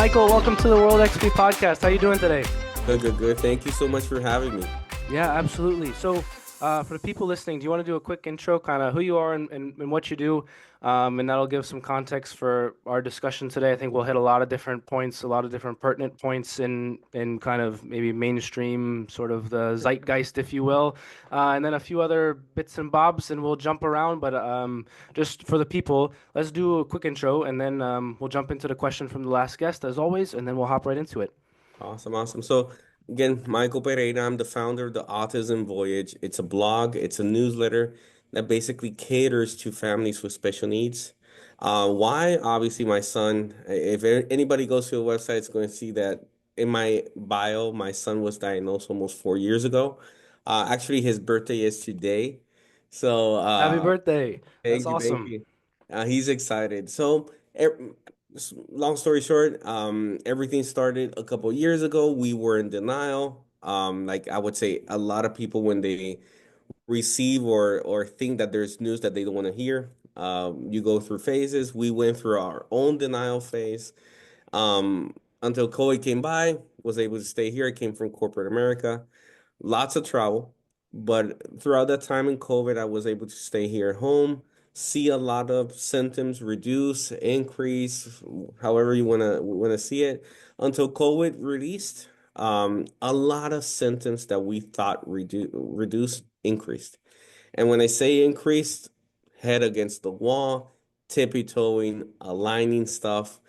Michael, welcome to the World XP podcast. How you doing today? Good, good, good. Thank you so much for having me. Yeah, absolutely. So, for the people listening, do you want to do a quick intro, kind of who you are and what you do? And that'll give some context for our discussion today. I think we'll hit a lot of different points, a lot of different pertinent points in kind of maybe mainstream, sort of the zeitgeist, if you will, and then a few other bits and bobs, and we'll jump around. But just for the people, let's do a quick intro, and then we'll jump into the question from the last guest, as always, and then we'll hop right into it. Awesome, awesome. So again, Michael Pereira, I'm the founder of the Autism Voyage. It's a blog, it's a newsletter that basically caters to families with special needs. Why? Obviously, my son, if anybody goes to a website, it's going to see that in my bio, my son was diagnosed almost 4 years ago. Actually, his birthday is today. So, Happy birthday! That's thank you, thank awesome. you. He's excited. So, long story short, everything started a couple years ago. We were in denial. Like I would say, a lot of people when they receive or think that there's news that they don't want to hear, you go through phases. We went through our own denial phase. Until COVID came by, was able to stay here. I came from corporate America, lots of travel, but throughout that time in COVID, I was able to stay here at home, see a lot of symptoms reduce, increase, however you wanna see it, until COVID released. A lot of symptoms that we thought reduced increased. And when I say increased, head against the wall, tippy toeing, aligning stuff.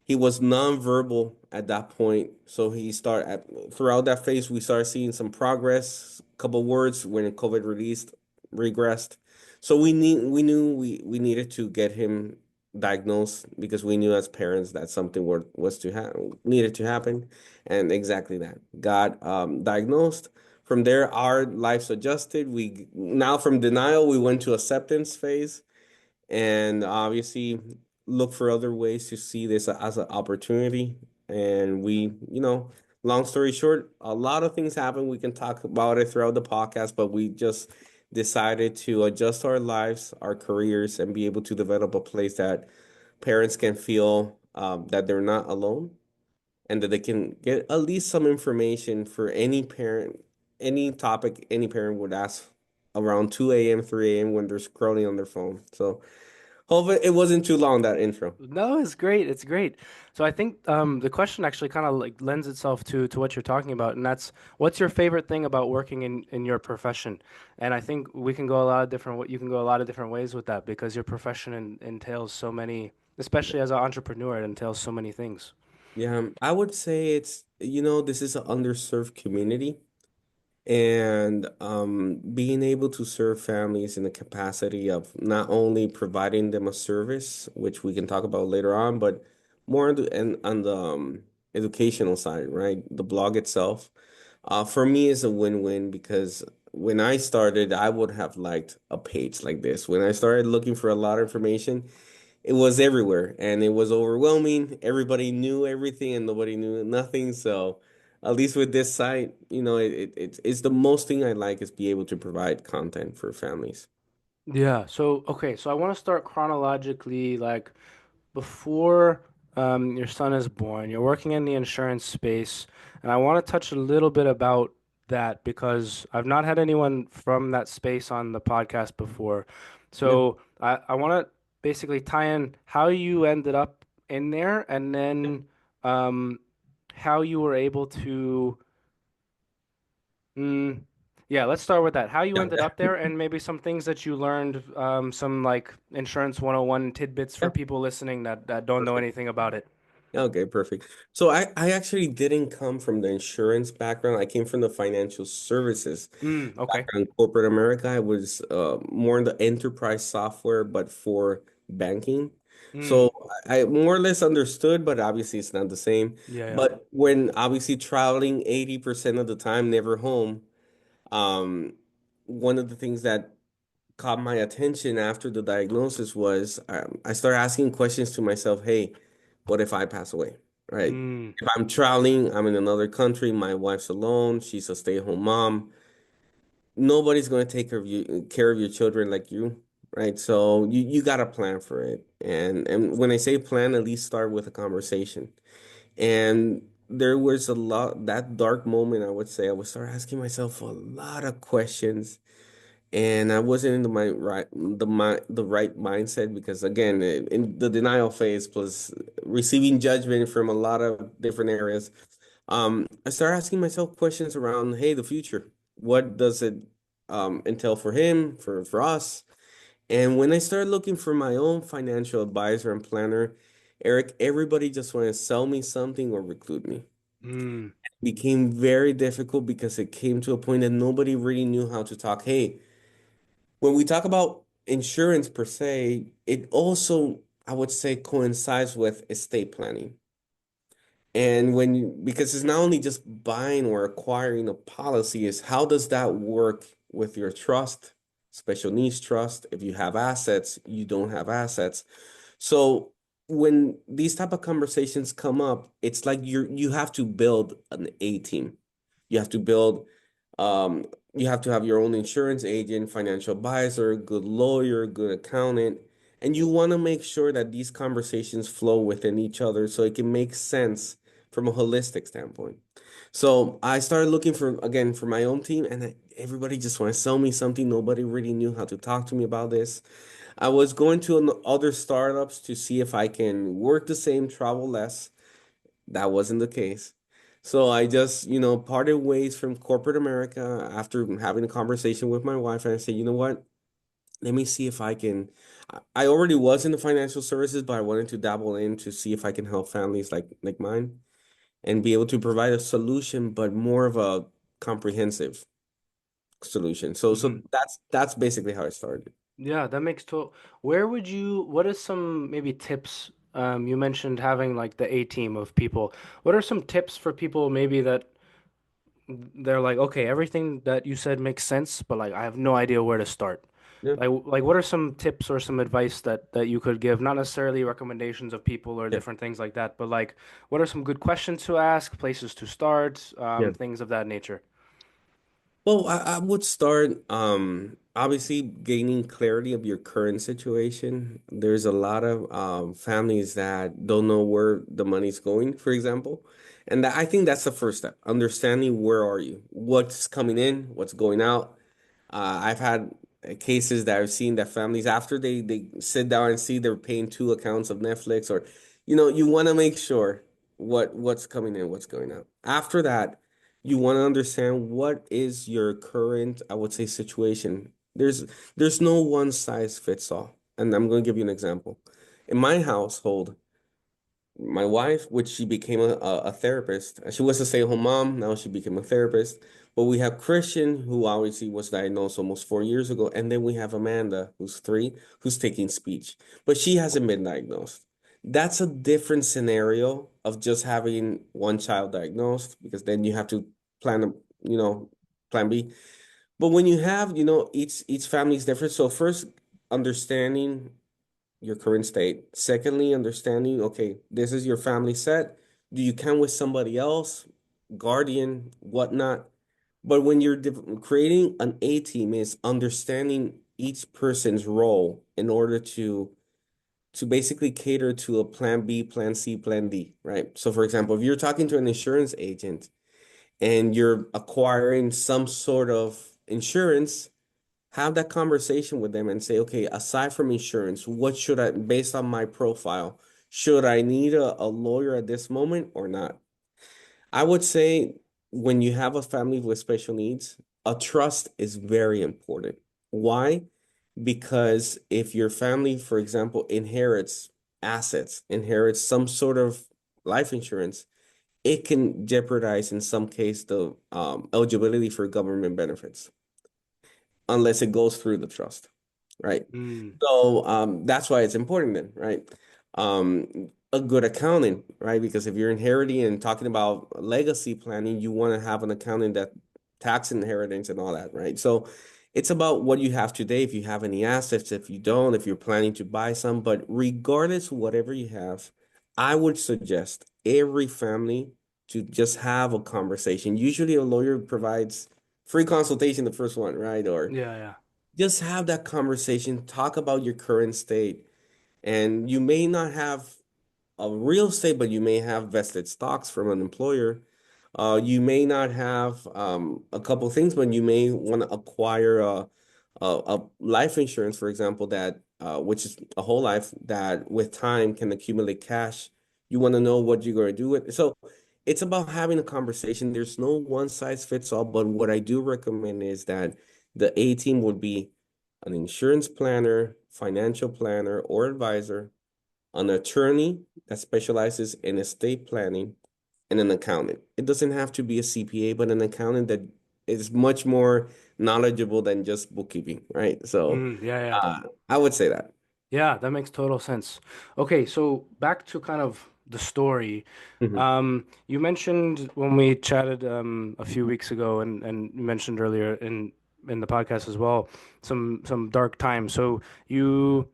He was nonverbal at that point. So throughout that phase, we started seeing some progress. A couple words when COVID released regressed. So we knew we needed to get him diagnosed because we knew as parents that something was to needed to happen, and exactly that got diagnosed. From there, our lives adjusted. We now from denial we went to acceptance phase, and obviously look for other ways to see this as an opportunity. And long story short, a lot of things happen. We can talk about it throughout the podcast, but we just decided to adjust our lives, our careers, and be able to develop a place that parents can feel that they're not alone and that they can get at least some information for any parent, any topic any parent would ask around 2 a.m., 3 a.m. when they're scrolling on their phone. So hopefully it wasn't too long, that intro. No, it's great. It's great. So I think the question actually kind of like lends itself to what you're talking about, and that's what's your favorite thing about working in your profession? And I think we can go a lot of different. You can go a lot of different ways with that because your profession entails so many, especially as an entrepreneur, it entails so many things. Yeah, I would say this is an underserved community. And being able to serve families in the capacity of not only providing them a service, which we can talk about later on, but more on the educational side, right? The blog itself, for me is a win-win because when I started, I would have liked a page like this. When I started looking for a lot of information, it was everywhere and it was overwhelming. Everybody knew everything and nobody knew nothing. So at least with this site, it's the most thing I like is be able to provide content for families. Yeah. So okay. So I want to start chronologically, like before your son is born, you're working in the insurance space, and I want to touch a little bit about that because I've not had anyone from that space on the podcast before. Yeah. So I want to basically tie in how you ended up in there and then um, how you were able to. Mm, yeah, let's start with that. How you ended up Yeah. there and maybe some things that you learned, some like insurance 101 tidbits for Yeah. people listening that don't know Perfect. anything about it. Okay, perfect. So I actually didn't come from the insurance background. I came from the financial services Okay. background. Corporate America, I was more in the enterprise software, but for banking. Mm, So I more or less understood, but obviously it's not the same. yeah, yeah. But when obviously traveling 80% of the time, never home, um, one of the things that caught my attention after the diagnosis was I started asking questions to myself, hey, what if I pass away? Right? Mm, If I'm traveling, I'm in another country, my wife's alone, she's a stay-at-home mom. Nobody's going to take care of your children like you, right? So you got to plan for it. And when I say plan, at least start with a conversation. And there was a lot, that dark moment, I would say, I would start asking myself a lot of questions. And I wasn't in the right mindset because again, in the denial phase plus receiving judgment from a lot of different areas, I started asking myself questions around, hey, the future. What does it entail for him, for us? And when I started looking for my own financial advisor and planner, Eric, everybody just wanted to sell me something or recruit me. Mm, Became very difficult because it came to a point that nobody really knew how to talk. Hey, when we talk about insurance per se, it also, I would say, coincides with estate planning. And because it's not only just buying or acquiring a policy, is how does that work with your trust, special needs trust? If you have assets, you don't have assets. So when these type of conversations come up, it's like you have to build an A team. You have to build, um, you have to have your own insurance agent, financial advisor, good lawyer, good accountant, and you want to make sure that these conversations flow within each other so it can make sense from a holistic standpoint. So I started looking for again for my own team, and everybody just want to sell me something. Nobody really knew how to talk to me about this. I was going to other startups to see if I can work the same, travel less. That wasn't the case. So I just, parted ways from corporate America after having a conversation with my wife, and I said, you know what? Let me see if I can. I already was in the financial services, but I wanted to dabble in to see if I can help families like mine and be able to provide a solution, but more of a comprehensive solution. So mhm. so that's basically how I started. Yeah, that makes total. Where would you, what are some maybe tips? You mentioned having like the A team of people. What are some tips for people maybe that they're like, okay, everything that you said makes sense, but like I have no idea where to start. Yeah. Like what are some tips or some advice that you could give? Not necessarily recommendations of people or Yeah. different things like that, but like what are some good questions to ask, places to start, Yeah. things of that nature. Well, I would start obviously gaining clarity of your current situation. There's a lot of families that don't know where the money's going, for example. And I think that's the first step, understanding where are you, what's coming in, what's going out. I've had cases that I've seen that families after they sit down and see they're paying two accounts of Netflix or you want to make sure what's coming in, what's going out. After that, you want to understand what is your current, I would say, situation. There's no one size fits all. And I'm going to give you an example. In my household, my wife, which she became a therapist. She was a stay-at-home mom. Now she became a therapist. But we have Christian, who obviously was diagnosed almost 4 years ago. And then we have Amanda, who's 3, who's taking speech. But she hasn't been diagnosed. That's a different scenario of just having one child diagnosed, because then you have to plan, plan B. But when you have, each family is different. So first, understanding your current state. Secondly, understanding, okay, this is your family set. Do you come with somebody else, guardian, whatnot? But when you're creating an A team, is understanding each person's role in order to basically cater to a plan B, plan C, plan D, right? So for example, if you're talking to an insurance agent and you're acquiring some sort of insurance, have that conversation with them and say, okay, aside from insurance, what should I, based on my profile, should I need a lawyer at this moment or not? I would say when you have a family with special needs, a trust is very important. Why? Because if your family, for example, inherits assets, inherits some sort of life insurance, it can jeopardize in some case the eligibility for government benefits unless it goes through the trust, right? Mm, So that's why it's important then, right? A good accounting, right? Because if you're inheriting and talking about legacy planning, you want to have an accounting that tax inheritance and all that, right? So it's about what you have today, if you have any assets, if you don't, if you're planning to buy some, but regardless of whatever you have, I would suggest every family to just have a conversation. Usually a lawyer provides free consultation, the first one, right? Or yeah, yeah. just have that conversation, talk about your current state. And you may not have real estate, but you may have vested stocks from an employer. You may not have a couple things, but you may want to acquire a life insurance, for example, that which is a whole life that with time can accumulate cash. You want to know what you're going to do with it. So it's about having a conversation. There's no one size fits all, but what I do recommend is that the A team would be an insurance planner, financial planner, or advisor, an attorney that specializes in estate planning, and an accountant. It doesn't have to be a CPA, but an accountant that is much more knowledgeable than just bookkeeping, right? So Yeah, yeah. I would say that. Yeah, that makes total sense. Okay, so back to kind of the story. Mhm. You mentioned when we chatted a few weeks ago, and you mentioned earlier in the podcast as well, some dark times. So your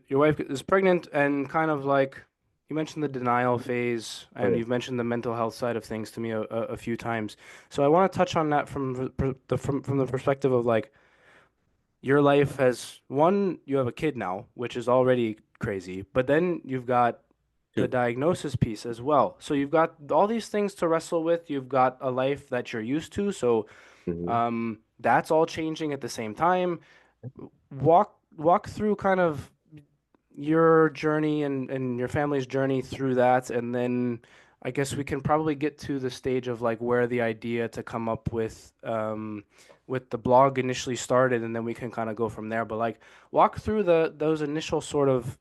wife is pregnant, and kind of like you mentioned the denial phase, Oh, and yeah. you've mentioned the mental health side of things to me a few times. So I want to touch on that from the perspective of like your life has one, you have a kid now, which is already crazy, but then you've got the Two. diagnosis piece as well. So you've got all these things to wrestle with. You've got a life that you're used to. So Mhm. that's all changing at the same time. Walk through kind of your journey and your family's journey through that, and then I guess we can probably get to the stage of like where the idea to come up with the blog initially started, and then we can kind of go from there. But like walk through the those initial sort of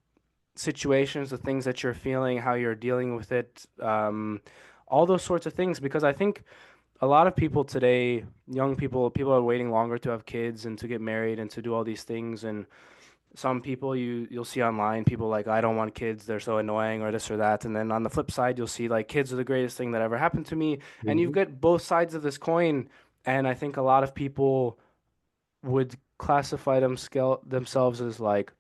situations, the things that you're feeling, how you're dealing with it, all those sorts of things, because I think a lot of people today, young people, people are waiting longer to have kids and to get married and to do all these things. And some people you'll see online, people like, I don't want kids, they're so annoying or this or that. And then on the flip side, you'll see like kids are the greatest thing that ever happened to me. And you've Mhm. got both sides of this coin. And I think a lot of people would classify themselves as like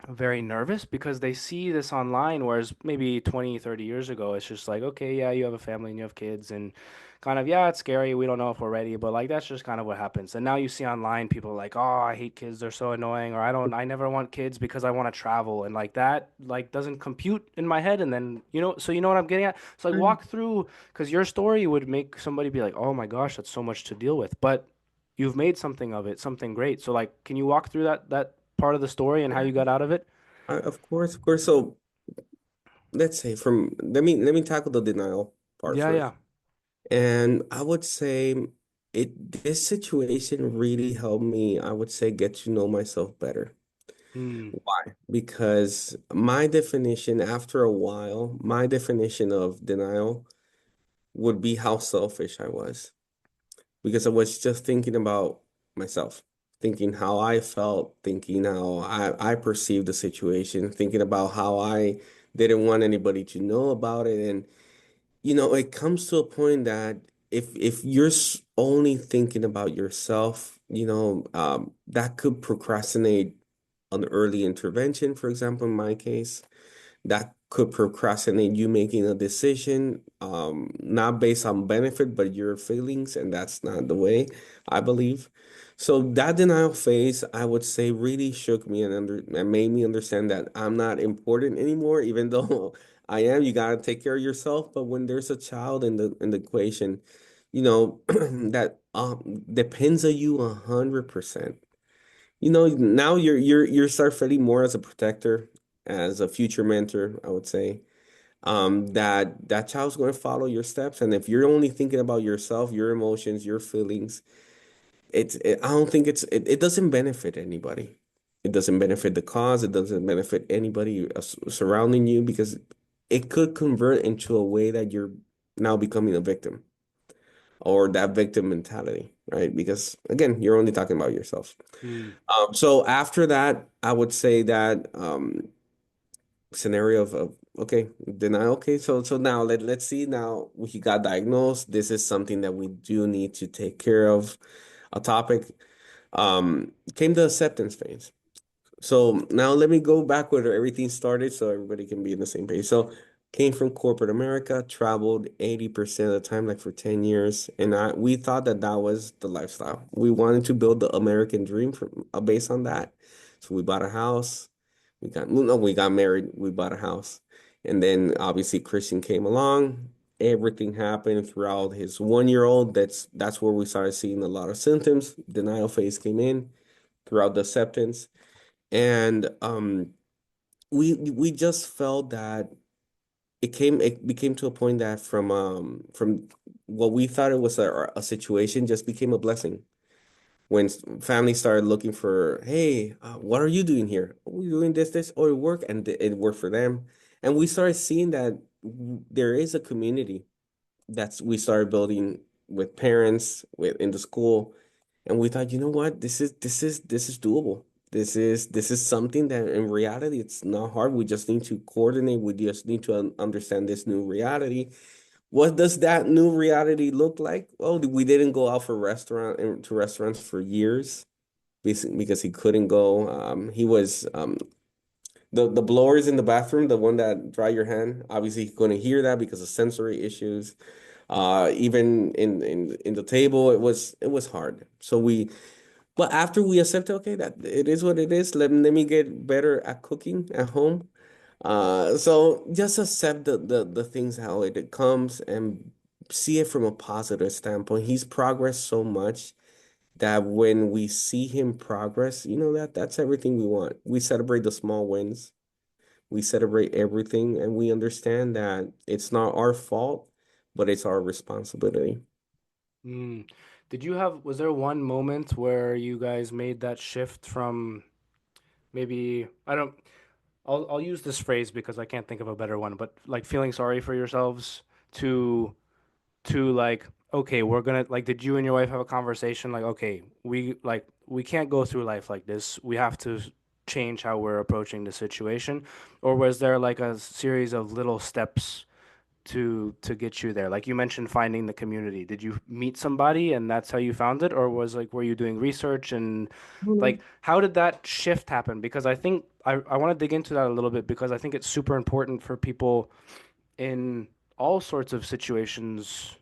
very nervous because they see this online, whereas maybe 20, 30 years ago, it's just like, okay, yeah, you have a family and you have kids, and kind of, yeah, it's scary. We don't know if we're ready, but like that's just kind of what happens. And now you see online people like, oh, I hate kids, they're so annoying, or I never want kids because I want to travel, and like that, like doesn't compute in my head. And then, so you know what I'm getting at? So like Right. walk through, because your story would make somebody be like, oh my gosh, that's so much to deal with. But you've made something of it, something great. So like, can you walk through that part of the story and how you got out of it? Of course, of course. So let's say from let me tackle the denial part Yeah, first. yeah. And I would say this situation really helped me, I would say, get to know myself better. Hmm. Why? Because my definition, after a while, my definition of denial would be how selfish I was. Because I was just thinking about myself, thinking how I felt, thinking how I perceived the situation, thinking about how I didn't want anybody to know about it. And it comes to a point that if you're only thinking about yourself, that could procrastinate an early intervention, for example, in my case, that could procrastinate you making a decision, not based on benefit, but your feelings, and that's not the way, I believe. So that denial phase, I would say, really shook me and made me understand that I'm not important anymore, even though I am. You gotta take care of yourself. But when there's a child in the equation, that depends on you 100%. Now you're start feeling more as a protector, as a future mentor, I would say. That child's going to follow your steps, and if you're only thinking about yourself, your emotions, your feelings, I don't think it doesn't benefit anybody. It doesn't benefit the cause. It doesn't benefit anybody surrounding you because it could convert into a way that you're now becoming a victim or that victim mentality, right? Because again, you're only talking about yourself. Hmm. So after that, I would say that scenario of okay, denial. Okay, so now let's see. Now he got diagnosed. This is something that we do need to take care of. A topic. Came the acceptance phase. So now let me go back where everything started so everybody can be in the same page. So came from corporate America, traveled 80% of the time, like for 10 years. And we thought that that was the lifestyle. We wanted to build the American dream based on that. So we bought a house. We got, well, no, we got married. We bought a house. And then obviously Christian came along. Everything happened throughout his 1 year old. That's where we started seeing a lot of symptoms. Denial phase came in throughout the acceptance. And we just felt that it became to a point that from what we thought it was a situation just became a blessing when families started looking for, hey, what are you doing here? "Oh, we're doing this, or it work," and it worked for them. And we started seeing that there is a community we started building with parents, with in the school, and we thought, you know what, this is doable. This is something that in reality it's not hard. We just need to coordinate. We just need to understand this new reality. What does that new reality look like? Well, we didn't go out for restaurants for years because he couldn't go. He was the blowers in the bathroom, the one that dry your hand. Obviously, he couldn't hear that because of sensory issues. Even in the table, it was hard. But after we accepted, okay, that it is what it is. Let me get better at cooking at home. So just accept the things how it comes and see it from a positive standpoint. He's progressed so much that when we see him progress, that's everything we want. We celebrate the small wins. We celebrate everything, and we understand that it's not our fault, but it's our responsibility. Mm. Was there one moment where you guys made that shift from maybe, I don't, I'll use this phrase because I can't think of a better one, but like feeling sorry for yourselves to like, okay, we're gonna like, did you and your wife have a conversation like, okay, we can't go through life like this. We have to change how we're approaching the situation, or was there like a series of little steps to get you there? Like you mentioned finding the community. Did you meet somebody and that's how you found it, or was like were you doing research and like how did that shift happen? Because I think I want to dig into that a little bit because I think it's super important for people in all sorts of situations.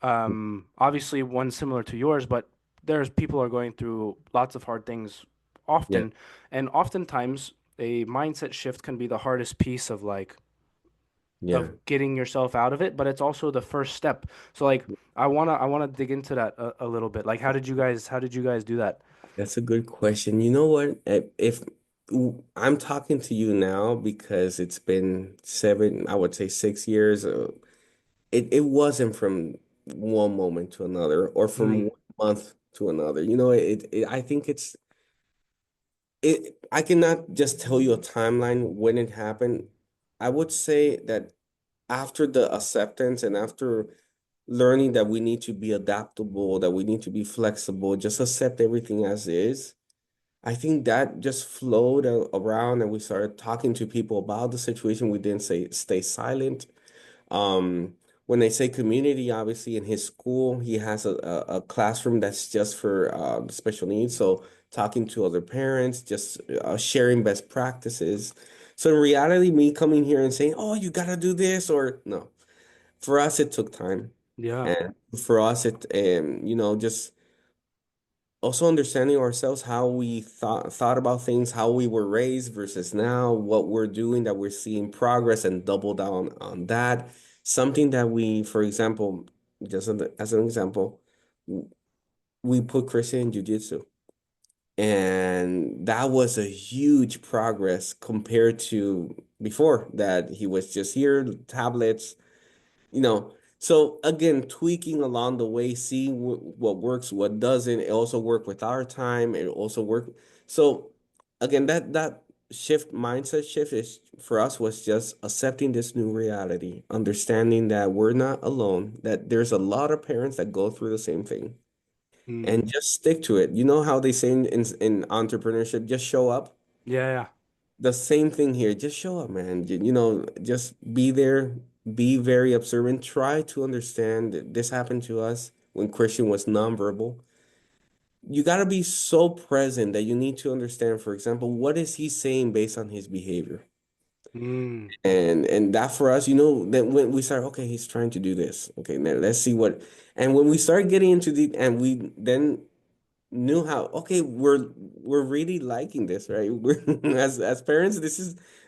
Obviously one similar to yours, but there's people are going through lots of hard things Yeah, often, and oftentimes a mindset shift can be the hardest piece yeah. of getting yourself out of it, but it's also the first step. So like I wanna dig into that a little bit. Like how did you guys do that? That's a good question. You know what? If I'm talking to you now because it's been I would say 6 years. It wasn't from one moment to another or from Mm, one month to another. I think I cannot just tell you a timeline when it happened. I would say that after the acceptance and after learning that we need to be adaptable, that we need to be flexible, just accept everything as is. I think that just flowed around and we started talking to people about the situation. We didn't say stay silent. Um, when they say community, obviously in his school, he has a classroom that's just for special needs. So talking to other parents, just sharing best practices. So in reality, me coming here and saying, "Oh, you gotta do this," or no, for us it took time, yeah. and for us just also understanding ourselves, how we thought about things, how we were raised versus now, what we're doing, that we're seeing progress and double down on that. Something that for example, just as an example, w- we put Christian in jiu-jitsu. And that was a huge progress compared to before that he was just here, tablets, so again, tweaking along the way, seeing what works, what doesn't. It also work with our time. It also work. So again, that mindset shift is for us was just accepting this new reality, understanding that we're not alone, that there's a lot of parents that go through the same thing, Mm, and just stick to it. You know how they say in entrepreneurship, just show up. yeah, yeah. The same thing here. Just show up, man. Just be there, be very observant. Try to understand that this happened to us when Christian was nonverbal. You got to be so present that you need to understand, for example, what is he saying based on his behavior? Mm, And that for us, then when we start, okay, he's trying to do this. Okay, now let's see and when we start getting into and we then knew how, okay, we're really liking this, right? We're as parents,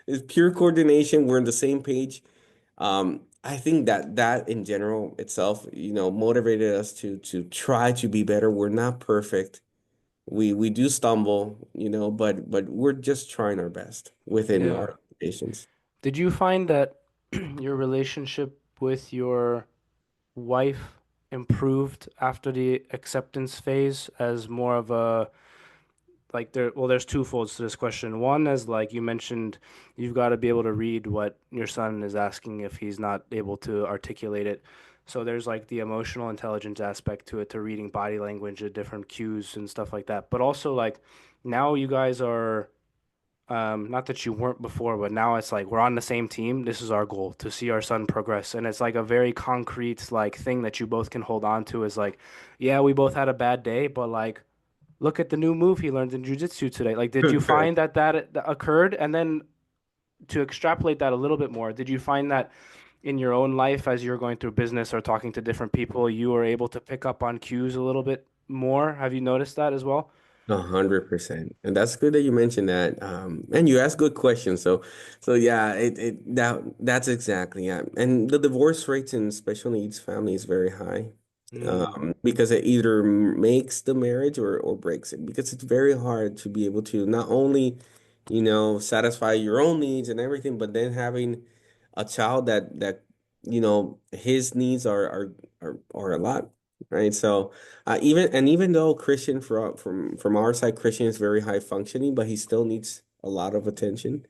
It's pure coordination. We're on the same page. I think that that in general itself, motivated us to try to be better. We're not perfect. We do stumble, but we're just trying our best within Yeah. our limitations. Did you find that your relationship with your wife improved after the acceptance phase as more of a like there's two folds to this question. One is like you mentioned you've got to be able to read what your son is asking if he's not able to articulate it. So there's like the emotional intelligence aspect to it, to reading body language, the different cues and stuff like that. But also like now you guys are not that you weren't before, but now it's like we're on the same team. This is our goal to see our son progress. And it's like a very concrete like thing that you both can hold on to is like, yeah, we both had a bad day, but like look at the new move he learned in jujitsu today. Like, did you find that that occurred? And then to extrapolate that a little bit more, did you find that in your own life as you're going through business or talking to different people, you were able to pick up on cues a little bit more? Have you noticed that as well? 100%. And that's good that you mentioned that. And you ask good questions. So yeah, that's exactly, yeah. And the divorce rates in special needs family is very high. Mm, Because it either makes the marriage or breaks it. Because it's very hard to be able to not only, satisfy your own needs and everything, but then having a child that his needs are a lot, right? So even though Christian from our side, Christian is very high functioning, but he still needs a lot of attention.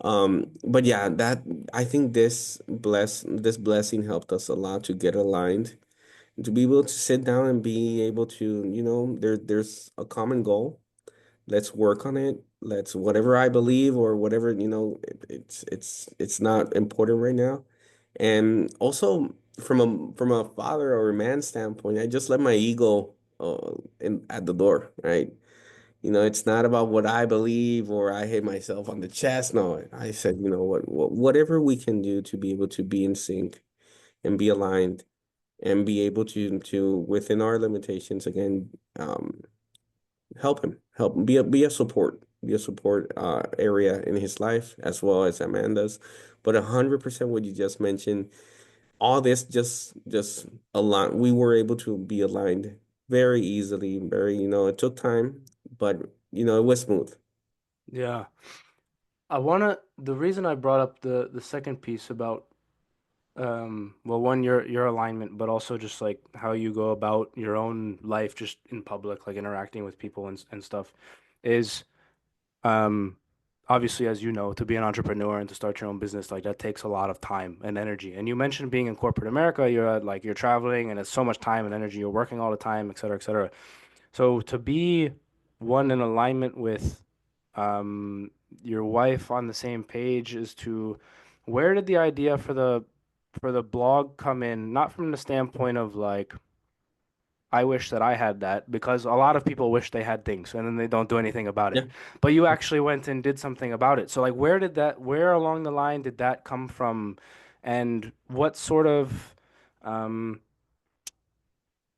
But yeah, that I think this blessing helped us a lot to get aligned, to be able to sit down and be able to, there's a common goal. Let's work on it. Let's whatever I believe or whatever, it's not important right now. And also from a father or a man standpoint, I just let my ego in at the door, right? It's not about what I believe or I hit myself on the chest. No, I said, whatever we can do to be able to be in sync and be aligned and be able to within our limitations again, help be a support area in his life as well as Amanda's. But 100% what you just mentioned, all this just align. We were able to be aligned very easily. Very, it took time, but it was smooth. yeah. The reason I brought up the second piece about well, one, your alignment, but also just like how you go about your own life just in public, like interacting with people and stuff, is um obviously, as you know, to be an entrepreneur and to start your own business, like that takes a lot of time and energy. And you mentioned being in corporate America, you're traveling and it's so much time and energy, you're working all the time, et cetera, et cetera. So to be one in alignment with your wife on the same page is to where did the idea for the blog come in? Not from the standpoint of like I wish that I had that because a lot of people wish they had things and then they don't do anything about it. Yeah. But you actually went and did something about it. So like where along the line did that come from? And what sort of um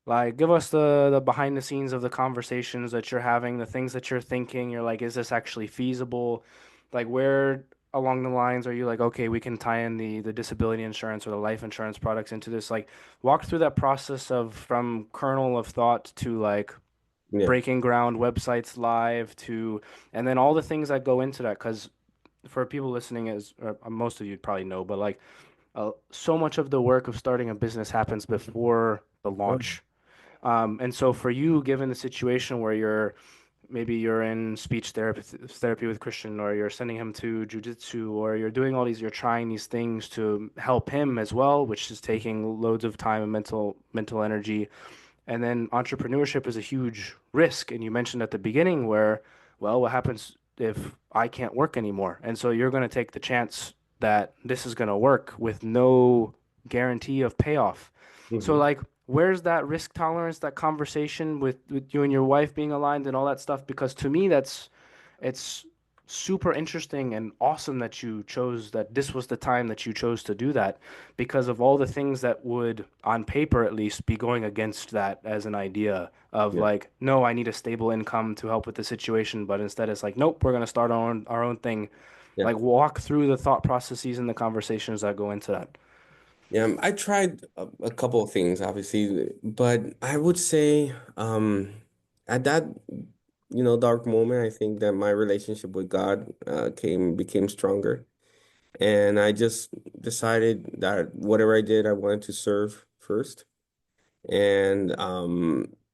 like, give us the behind the scenes of the conversations that you're having, the things that you're thinking. You're like, is this actually feasible? Like, where along the lines are you like, okay, we can tie in the disability insurance or the life insurance products into this? Like, walk through that process of from kernel of thought to like Yeah. breaking ground, websites live to, and then all the things that go into that. Because for people listening, as most of you probably know, but like, so much of the work of starting a business happens before the Oh, launch. And so for you, given the situation where maybe you're in speech therapy with Christian, or you're sending him to jujitsu, or you're doing all these, you're trying these things to help him as well, which is taking loads of time and mental energy. And then entrepreneurship is a huge risk. And you mentioned at the beginning where, well, what happens if I can't work anymore? And so you're going to take the chance that this is going to work with no guarantee of payoff. So, hmm. like, where's that risk tolerance, that conversation with you and your wife being aligned and all that stuff? Because to me, it's super interesting and awesome that you chose that this was the time that you chose to do that because of all the things that would, on paper at least, be going against that as an idea of Yeah. like, no, I need a stable income to help with the situation, but instead it's like, nope, we're gonna start our own thing. Yeah. Like walk through the thought processes and the conversations that go into that. Yeah, I tried a couple of things, obviously, but I would say at that, dark moment, I think that my relationship with God became stronger. And I just decided that whatever I did, I wanted to serve first. And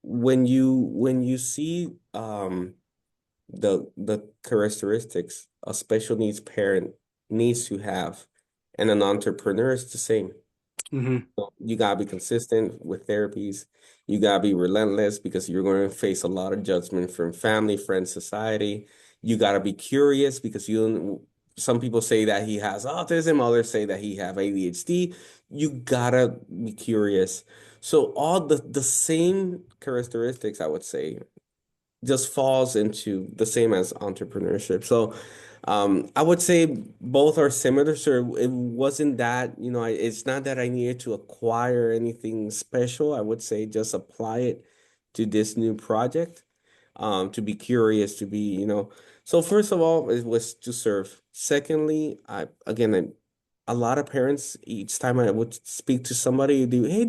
when you see the characteristics a special needs parent needs to have, and an entrepreneur is the same. Hmm. You gotta be consistent with therapies. You gotta be relentless because you're going to face a lot of judgment from family, friends, society. You gotta be curious because some people say that he has autism, others say that he have ADHD. You gotta be curious. So all the same characteristics, I would say, just falls into the same as entrepreneurship. So I would say both are similar. So it wasn't that, it's not that I needed to acquire anything special. I would say just apply it to this new project, to be curious, to be, so first of all, it was to serve. Secondly, a lot of parents, each time I would speak to somebody, hey,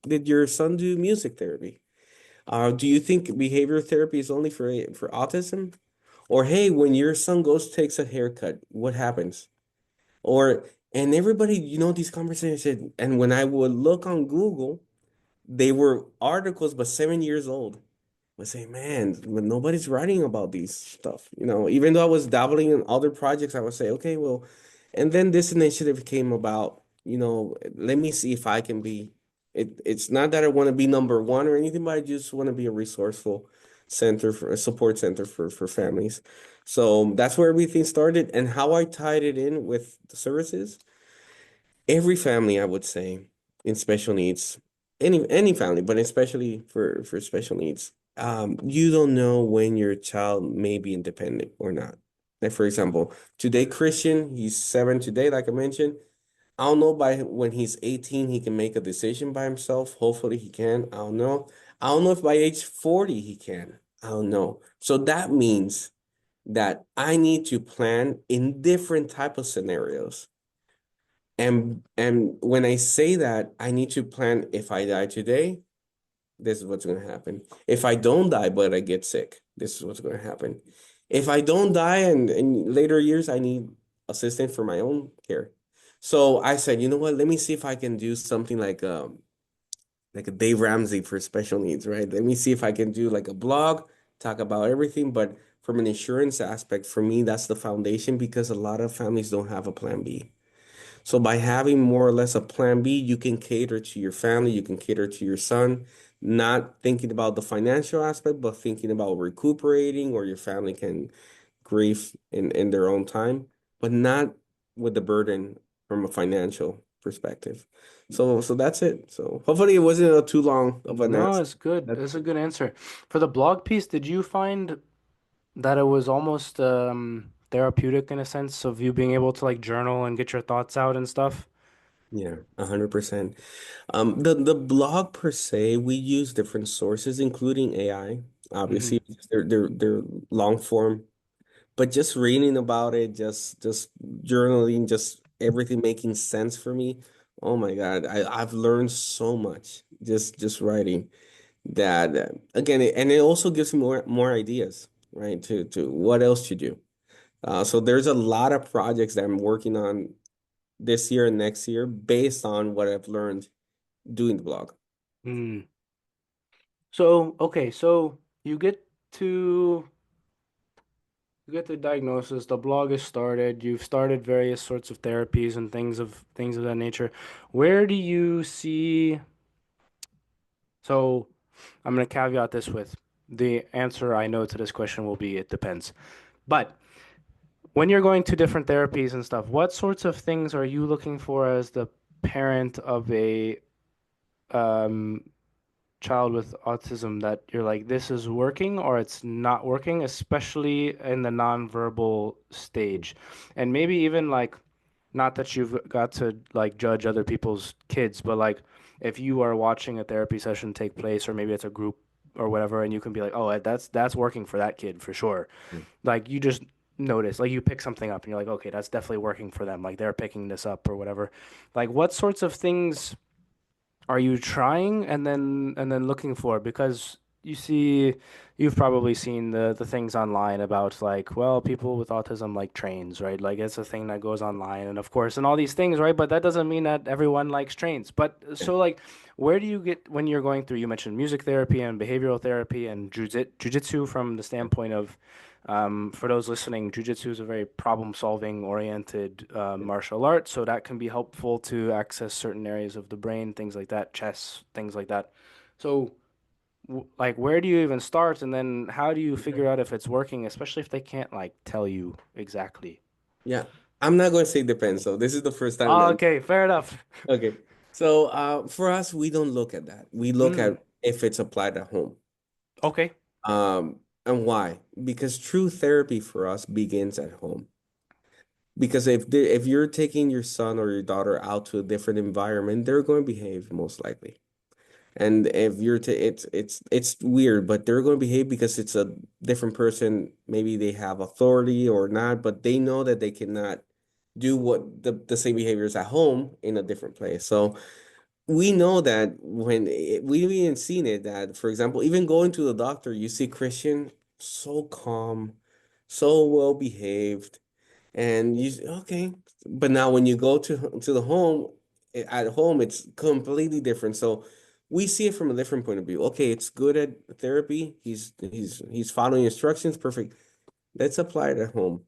did your son do music therapy? Do you think behavior therapy is only for autism? Or hey, when your son goes takes a haircut, what happens? Or and everybody, these conversations, and when I would look on Google, they were articles, but 7 years old. I say, man, when nobody's writing about these stuff, even though I was dabbling in other projects, I would say, okay, well, and then this initiative came about, let me see if I can be it's not that I want to be number one or anything, but I just want to be a resourceful center for a support center for families. So that's where everything started and how I tied it in with the services. Every family, I would say, in special needs, any family, but especially for special needs, you don't know when your child may be independent or not. Like for example, today Christian, he's 7 today, like I mentioned. I don't know by when he's 18 he can make a decision by himself. Hopefully he can. I don't know. I don't know if by age 40 he can. I don't know. So that means that I need to plan in different type of scenarios. And when I say that, I need to plan if I die today, this is what's going to happen. If I don't die, but I get sick, this is what's going to happen. If I don't die and in later years, I need assistance for my own care. So I said, you know what? Let me see if I can do something like a Dave Ramsey for special needs, right? Let me see if I can do like a blog, talk about everything. But from an insurance aspect, for me, that's the foundation because a lot of families don't have a plan B. So by having more or less a plan B, you can cater to your family, you can cater to your son, not thinking about the financial aspect, but thinking about recuperating or your family can grieve in their own time, but not with the burden from a financial perspective. So that's it. So hopefully it wasn't too long of an No, answer. it's good. That's It's a good answer. For the blog piece, did you find that it was almost therapeutic in a sense of you being able to like journal and get your thoughts out and stuff? Yeah, 100%. The blog per se, we use different sources, including AI, Hmm. obviously, because they're long form. But just reading about it, just journaling, just everything making sense for me. Oh my God, I've learned so much just writing that again, and it also gives me more ideas, right? To what else to do. So there's a lot of projects that I'm working on this year and next year based on what I've learned doing the blog. Mm. So, okay, so to you get the diagnosis, the blog is started, you've started various sorts of therapies and things of that nature. Where do you see, so I'm going to caveat this with the answer I know to this question will be it depends. But when you're going to different therapies and stuff, what sorts of things are you looking for as the parent of a um, child with autism that you're like, this is working or it's not working, especially in the nonverbal stage? And maybe even like, not that you've got to like judge other people's kids, but like if you are watching a therapy session take place, or maybe it's a group or whatever, and you can be like, oh, that's working for that kid for sure. Like you just notice? Like you pick something up and you're like, okay, that's definitely working for them. Like they're picking this up or whatever. Like what sorts of things are you trying and then looking for? Because you see, you've probably seen the things online about like, well, people with autism like trains, right? Like it's a thing that goes online, and of course, and all these things, right? But that doesn't mean that everyone likes trains. But Yeah. so like, where do you get when you're going through? You mentioned music therapy and behavioral therapy and jujitsu from the standpoint of for those listening, jujitsu is a very problem-solving oriented martial art, so that can be helpful to access certain areas of the brain, things like that, chess, things like that. So, like, where do you even start, and then how do you Yeah. figure out if it's working, especially if they can't like tell you exactly? Yeah. I'm not going to say depends. So this is the first time Oh, that, okay, fair enough. okay. So for us, we don't look at that. We look Mm, at if it's applied at home. okay. And why? Because true therapy for us begins at home. Because if you're taking your son or your daughter out to a different environment, they're going to behave most likely. And if you're to it's weird, but they're going to behave because it's a different person. Maybe they have authority or not, but they know that they cannot do what the same behaviors at home in a different place. So we know that we've even seen it that, for example, even going to the doctor, you see Christian so calm, so well behaved, and okay. But now when you go to the home, at home, it's completely different. So we see it from a different point of view. Okay, it's good at therapy. He's following instructions, perfect. Let's apply it at home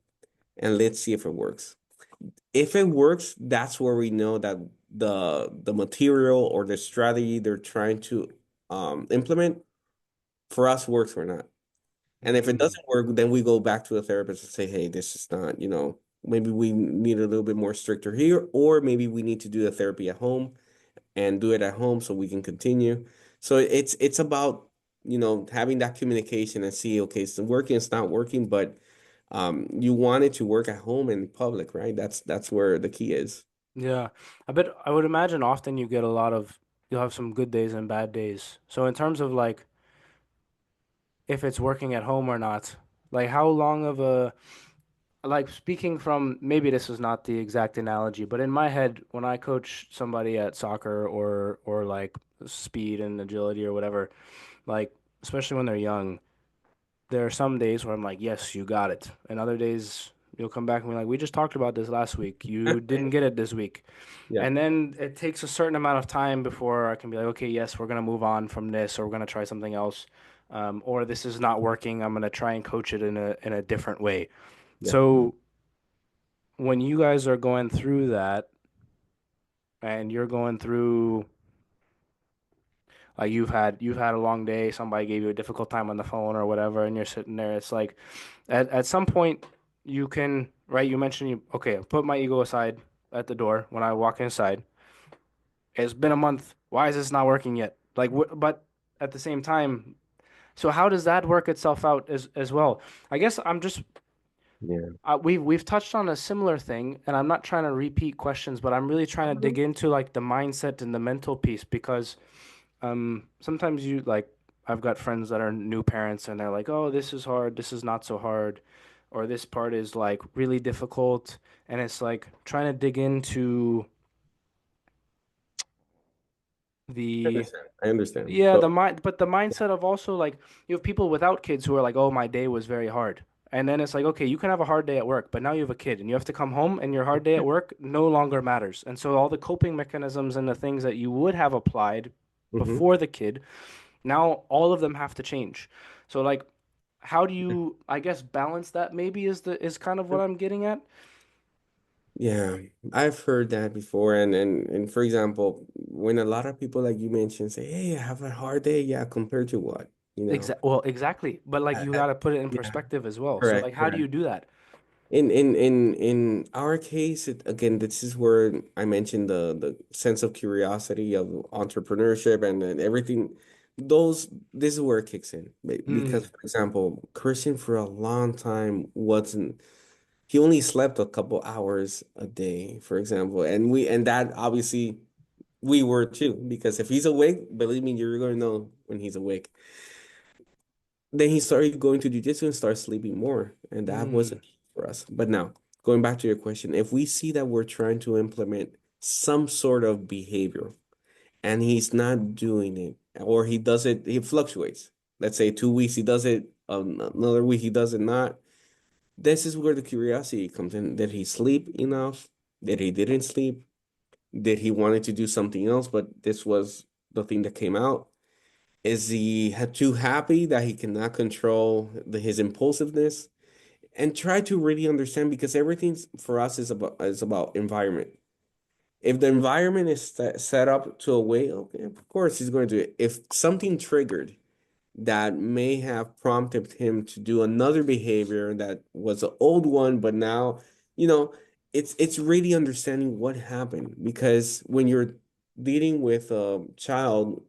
and let's see if it works. If it works, that's where we know that the material or the strategy they're trying to implement for us works or not. And if it Mm, doesn't work, then we go back to the therapist and say, hey, this is not, maybe we need a little bit more stricter here, or maybe we need to do the therapy at home and do it at home so we can continue. So it's about, having that communication and see, okay, it's working, it's not working, but you want it to work at home and in public, right? That's where the key is. yeah, I would imagine often you get a lot of you'll have some good days and bad days. So in terms of like if it's working at home or not, like how long of a like speaking from maybe this is not the exact analogy, but in my head, when I coach somebody at soccer or like speed and agility or whatever, like especially when they're young, there are some days where I'm like, yes, you got it, and other days you'll come back and be like, we just talked about this last week. You didn't get it this week. Yeah. And then it takes a certain amount of time before I can be like, okay, yes, we're gonna move on from this, or we're gonna try something else, or this is not working. I'm gonna try and coach it in a different way. Yeah. So when you guys are going through that and you're going through like you've had a long day, somebody gave you a difficult time on the phone or whatever, and you're sitting there, it's like at some point you can, right, you mentioned you okay, I'll put my ego aside at the door when I walk inside. It's been a month. Why is this not working yet? Like but at the same time, so how does that work itself out as well? I guess I'm just Yeah. we've touched on a similar thing, and I'm not trying to repeat questions, but I'm really trying to dig into like the mindset and the mental piece because sometimes you like I've got friends that are new parents and they're like, "Oh, this is hard, this is not so hard," or this part is like really difficult, and it's like trying to dig into I the understand. I understand. yeah, So, the mind, but the mindset of also like you have people without kids who are like, "Oh, my day was very hard." And then it's like, okay, you can have a hard day at work, but now you have a kid and you have to come home and your hard day at work no longer matters. And so all the coping mechanisms and the things that you would have applied mhm. before the kid, now all of them have to change. So like how do you, I guess, balance that maybe is kind of what I'm getting at. Yeah, I've heard that before, and for example, when a lot of people like you mentioned say, "Hey, I have a hard day," yeah, compared to what, you know? Exactly. But like you got to put it in Yeah, perspective as well. So like correct, how do correct. you do that? In our case, again, this is where I mentioned the sense of curiosity of entrepreneurship and everything. This is where it kicks in. Because, Mm, for example, Christian for a long time wasn't. He only slept a couple hours a day, for example, and that obviously we were too. Because if he's awake, believe me, you're going to know when he's awake. Then he started going to jujitsu and started sleeping more, and that was a mm. key for us. But now, going back to your question, if we see that we're trying to implement some sort of behavior and he's not doing it, or he does it, he fluctuates. Let's say 2 weeks he does it, another week he does it not. This is where the curiosity comes in. Did he sleep enough? Did he didn't sleep? Did he wanted to do something else, but this was the thing that came out? Is he too happy that he cannot control his impulsiveness? And try to really understand because everything for us is about environment. If the environment is set up to a way, okay, of course he's going to do it. If something triggered that may have prompted him to do another behavior that was an old one, but now, you know, it's really understanding what happened because when you're dealing with a child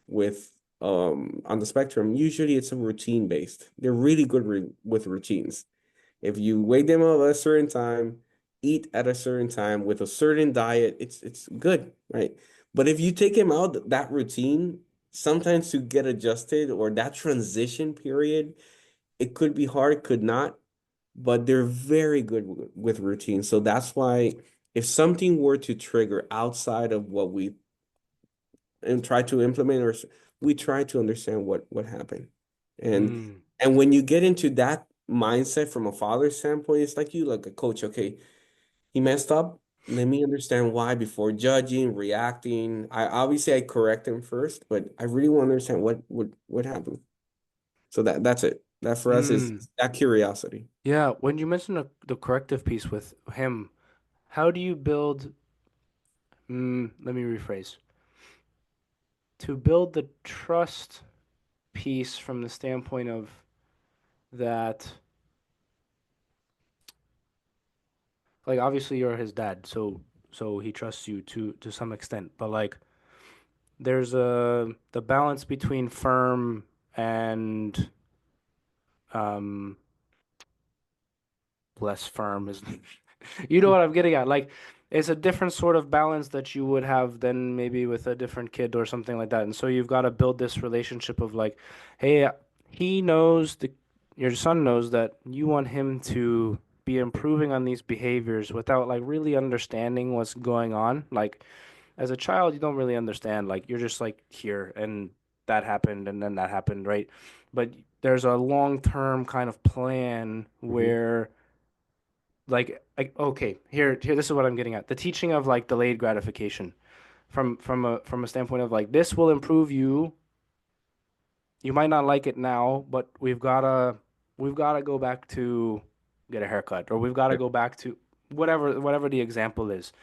with on the spectrum, usually it's a routine based. They're really good with routines. If you wake them up at a certain time, eat at a certain time with a certain diet, it's good, right? But if you take him out that routine, sometimes to get adjusted or that transition period, it could be hard, could not, but they're very good with routine. So that's why if something were to trigger outside of what we and try to implement or we try to understand what happened. And Mm. and when you get into that mindset from a father's standpoint, it's like you like a coach, okay, he messed up. Let me understand why before judging, reacting. I correct him first, but I really want to understand what happened. So that's it. That for us is Mm. that curiosity. Yeah, when you mentioned the corrective piece with him, how do you build, let me rephrase, to build the trust piece from the standpoint of that, like obviously you're his dad, so he trusts you to some extent, but like there's the balance between firm and um less firm is you know what I'm getting at. Like it's a different sort of balance that you would have than maybe with a different kid or something like that. And so you've got to build this relationship of like, hey, he knows your son knows that you want him to be improving on these behaviors without like really understanding what's going on. Like as a child, you don't really understand. Like you're just like here and that happened and then that happened, right? But there's a long-term kind of plan Mhm. where like okay, here this is what I'm getting at. The teaching of like delayed gratification from a standpoint of like this will improve you. You might not like it now, but we've gotta go back to get a haircut or we've got to Yeah. go back to whatever the example is.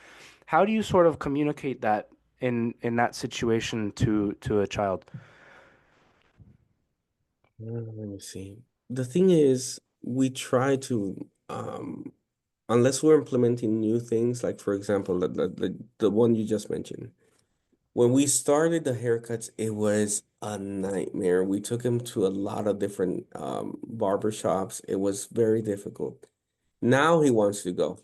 How do you sort of communicate that in that situation to a child? Let me see. The thing is, we try to unless we're implementing new things, like for example, the one you just mentioned. When we started the haircuts, it was a nightmare. We took him to a lot of different barber shops. It was very difficult. Now he wants to go.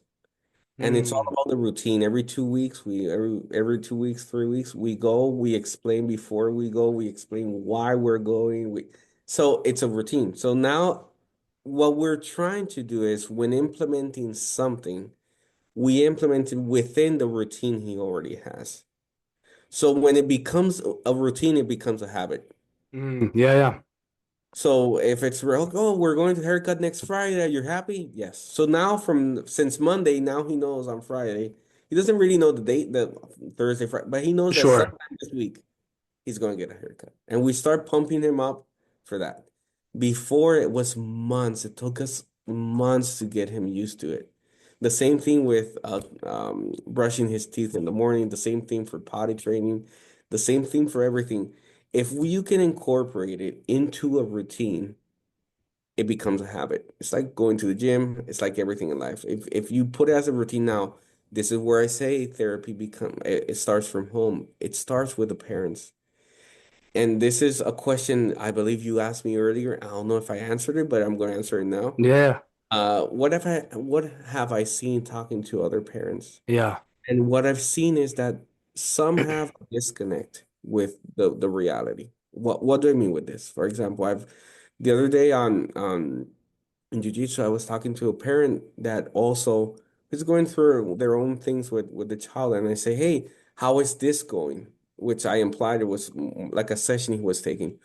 And it's all Hmm. about the routine. Every 2 weeks, every 2 weeks, 3 weeks, we go, we explain before we go, we explain why we're going. So it's a routine. So now what we're trying to do is when implementing something, we implement it within the routine he already has. So when it becomes a routine, it becomes a habit. Mm, yeah, yeah. So if it's real, oh, we're going to haircut next Friday, you're happy? Yes. So now from since Monday, now he knows on Friday. He doesn't really know the date, the Thursday, Friday, but he knows that Sure. sometime this week he's going to get a haircut. And we start pumping him up for that. Before it was months. It took us months to get him used to it. The same thing with brushing his teeth in the morning, the same thing for potty training, the same thing for everything. If you can incorporate it into a routine, it becomes a habit. It's like going to the gym. It's like everything in life. If you put it as a routine now, this is where I say therapy it starts from home. It starts with the parents. And this is a question I believe you asked me earlier. I don't know if I answered it, but I'm going to answer it now. Yeah. What have I seen talking to other parents? Yeah. And what I've seen is that some have a disconnect with the reality. What do I mean with this? For example, I've the other day on in jiu-jitsu, I was talking to a parent that also is going through their own things with the child, and I say, "Hey, how is this going?" Which I implied it was like a session he was taking.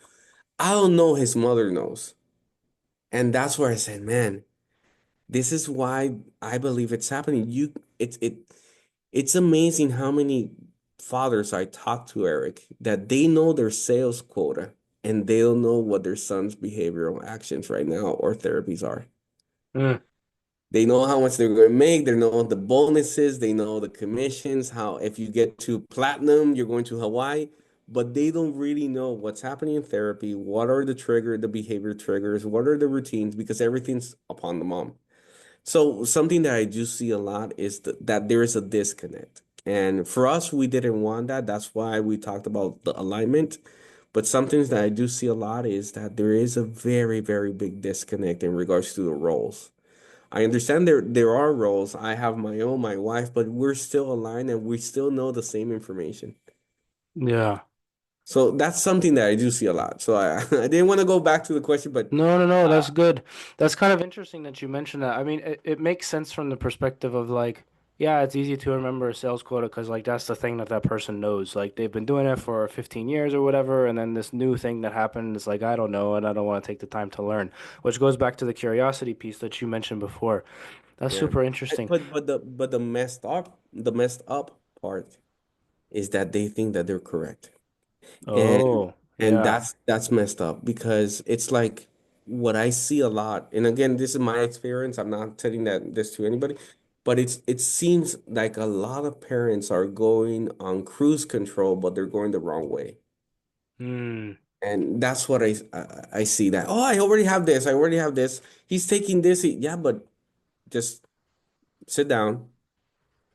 I don't know, his mother knows. And that's where I said, man, this is why I believe it's happening. It's amazing how many fathers I talk to, Eric, that they know their sales quota and they don't know what their son's behavioral actions right now or therapies are. Mm, They know how much they're going to make. They know the bonuses. They know the commissions. How if you get to platinum, you're going to Hawaii. But they don't really know what's happening in therapy. What are the behavior triggers? What are the routines? Because everything's upon the mom. So something that I do see a lot is that there is a disconnect. And for us, we didn't want that. That's why we talked about the alignment. But something that I do see a lot is that there is a very, very big disconnect in regards to the roles. I understand there are roles. I have my own, my wife, but we're still aligned and we still know the same information. yeah. So that's something that I do see a lot. So I I didn't want to go back to the question, but No, no, no, uh, that's good. That's kind of interesting that you mentioned that. I mean, it makes sense from the perspective of like, yeah, it's easy to remember a sales quota because like that's the thing that that person knows. Like they've been doing it for 15 years or whatever, and then this new thing that happened is like, I don't know, and I don't want to take the time to learn, which goes back to the curiosity piece that you mentioned before. That's yeah. super interesting. But the messed up part is that they think that they're correct. And Oh, and yeah. that's messed up because it's like what I see a lot. And again, this is my experience. I'm not telling that this to anybody, but it seems like a lot of parents are going on cruise control, but they're going the wrong way. Hmm. And that's what I see that. Oh, I already have this. I already have this. He's taking this. Yeah, but just sit down.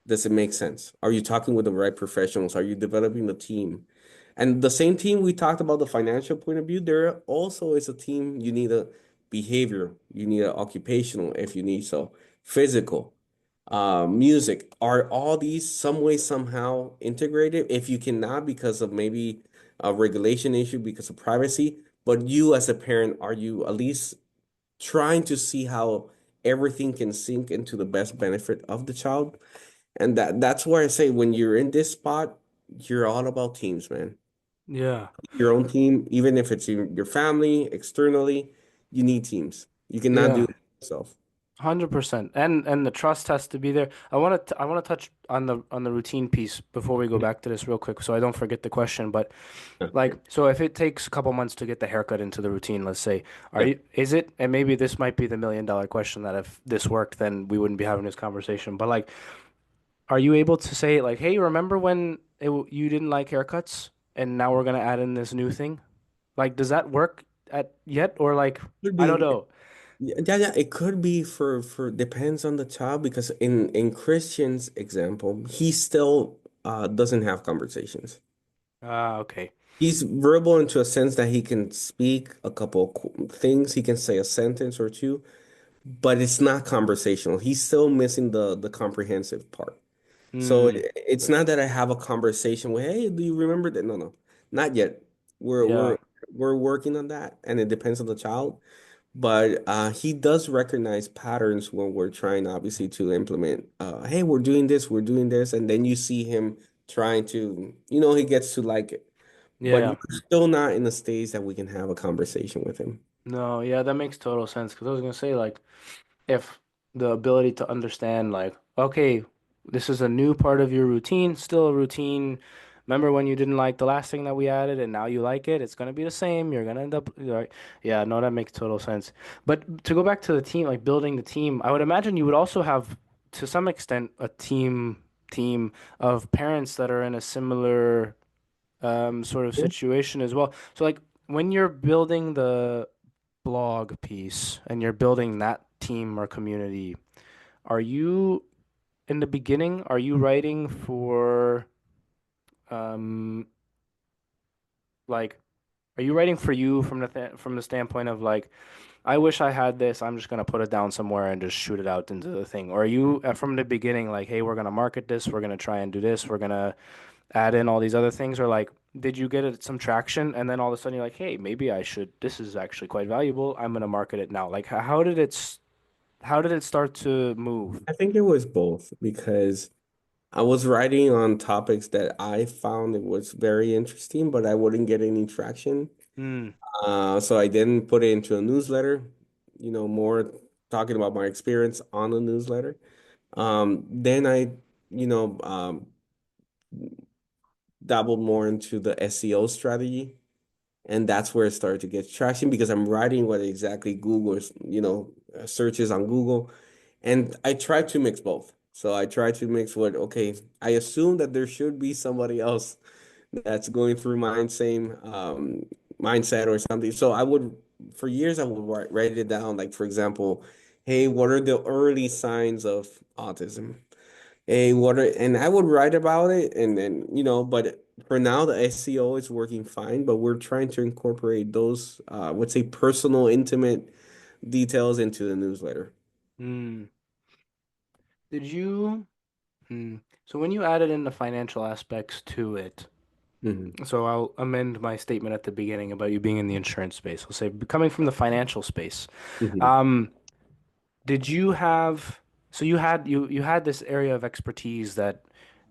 Does it make sense? Are you talking with the right professionals? Are you developing the team? And the same team we talked about the financial point of view, there also is a team. You need a behavior, you need an occupational if you need so, physical, music. Are all these some way somehow integrated? If you cannot because of maybe a regulation issue, because of privacy, but you as a parent, are you at least trying to see how everything can sink into the best benefit of the child? And that's where I say when you're in this spot, you're all about teams, man. Yeah. Your own team, even if it's your family, externally, you need teams. You cannot do Yeah. it yourself. 100%. And the trust has to be there. I want to touch on the routine piece before we go back to this real quick so I don't forget the question. But Yeah, like so if it takes a couple months to get the haircut into the routine, let's say, are yeah. you is it and maybe this might be the $1 million question that if this worked then we wouldn't be having this conversation. But like are you able to say like, "Hey, remember when you didn't like haircuts and now we're going to add in this new thing?" Like does that work at yet or like Could I don't be. know. Yeah. It could be for depends on the child because in Christian's example, he still doesn't have conversations. Ah, okay. He's verbal into a sense that he can speak a couple things. He can say a sentence or two, but it's not conversational. He's still missing the comprehensive part. So Hmm. it's not that I have a conversation with, hey, do you remember that? No, no, not yet. We're Yeah. we're we're working on that, and it depends on the child. But he does recognize patterns when we're trying, obviously, to implement. Hey, we're doing this, and then you see him trying to, he gets to like it. But Yeah. we're still not in the stage that we can have a conversation with him. No, yeah, that makes total sense because I was gonna say like if the ability to understand like, okay, this is a new part of your routine, still a routine. Remember when you didn't like the last thing that we added and now you like it? It's gonna be the same. You're gonna end up right. Yeah, no, that makes total sense. But to go back to the team, like building the team, I would imagine you would also have to some extent a team of parents that are in a similar sort of Yeah. situation as well. So like when you're building the blog piece and you're building that team or community, are you in the beginning, are you writing for um like are you writing for you from the from the standpoint of like I wish I had this, I'm just gonna put it down somewhere and just shoot it out into the thing? Or are you from the beginning like, hey, we're gonna market this, we're gonna try and do this, we're gonna add in all these other things, or like did you get it some traction and then all of a sudden you're like, hey, maybe I should, this is actually quite valuable, I'm gonna market it now. Like how did it how did it start to move? I think it was both because I was writing on topics that I found it was very interesting, but I wouldn't get any traction. Hmm. So I didn't put it into a newsletter, more talking about my experience on a newsletter. Then I, you know, um, dabbled more into the SEO strategy. And that's where it started to get traction because I'm writing what exactly Google is, searches on Google. And I try to mix both. So I try to mix what, okay, I assume that there should be somebody else that's going through my same mindset or something. So for years, I would write it down. Like, for example, hey, what are the early signs of autism? Hey, and I would write about it and then, but for now, the SEO is working fine, but we're trying to incorporate those, let's say, personal, intimate details into the newsletter. Hmm. Did you? Hmm. So when you added in the financial aspects to it, Hmm. so I'll amend my statement at the beginning about you being in the insurance space. I'll say coming from the financial space. Hmm. Um, did you have? So you had this area of expertise that